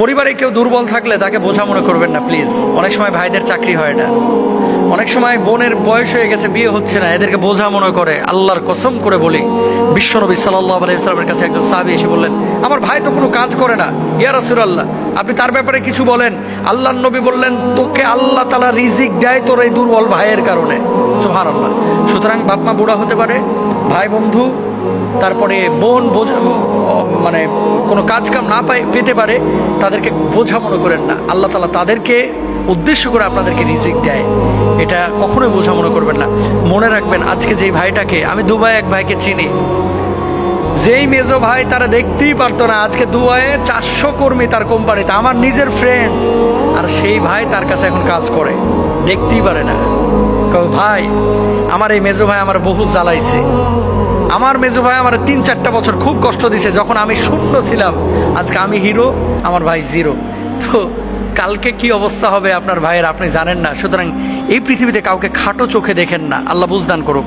পরিবারে কেউ দুর্বল থাকলে তাকে বোঝা মনে করবেন না প্লিজ। অনেক সময় ভাইদের চাকরি হয় না, অনেক সময় বোনের বয়স হয়ে গেছে, বিয়ে হচ্ছে না, এদেরকে বোঝা মনে করে। আল্লাহর কসম করে বলি, বিশ্বনবী সাল্লাল্লাহু আলাইহি ওয়াসাল্লামের কাছে একজন সাহাবী এসে বললেন, আমার ভাই তো কোনো কাজ করে না, ইয়া রাসূলুল্লাহ আপনি তার ব্যাপারে কিছু বলেন। আল্লাহর নবী বললেন, তোকে আল্লাহ তাআলা রিজিক দেয় তোর এই দুর্বল ভাইয়ের কারণে। সুবহানাল্লাহ। সুতরাং বাপ মা বুড়া হতে পারে, ভাই বন্ধু, তারপরে বোন মানে কোনো কাজ কাম না পেতে পারে, তাদেরকে বোঝা মনে করেন না। আল্লাহ তাআলা তাদেরকে উদ্দেশ্য করে আপনাদেরকে রিজিক দেয়, এটা কখনোই বোঝা মনে করবেন না। মনে রাখবেন, আজকে যেই ভাইটাকে আমি, দুবাই এক ভাইকে চিনি, যেই মেজো ভাই তারা দেখতেই পারতো না, আজকে দুবাইয়ে 400 কর্মী তার কোম্পানিতে, আমার নিজের ফ্রেন্ড, আর সেই ভাই তার কাছে এখন কাজ করে, দেখতেই পারে না। ভাই, আমার এই মেজো ভাই আমার বহু জ্বালাইছে, আমার মেজো ভাই আমার 3-4টা বছর খুব কষ্ট দিছে, যখন আমি শূন্য ছিলাম, আজকে আমি হিরো, আমার ভাই জিরো। তো কালকে কি অবস্থা হবে আপনার ভাইয়ের আপনি জানেন না। সুতরাং এই পৃথিবীতে কাউকে খাটো চোখে দেখেন না, আল্লাহ বুঝদান করুক।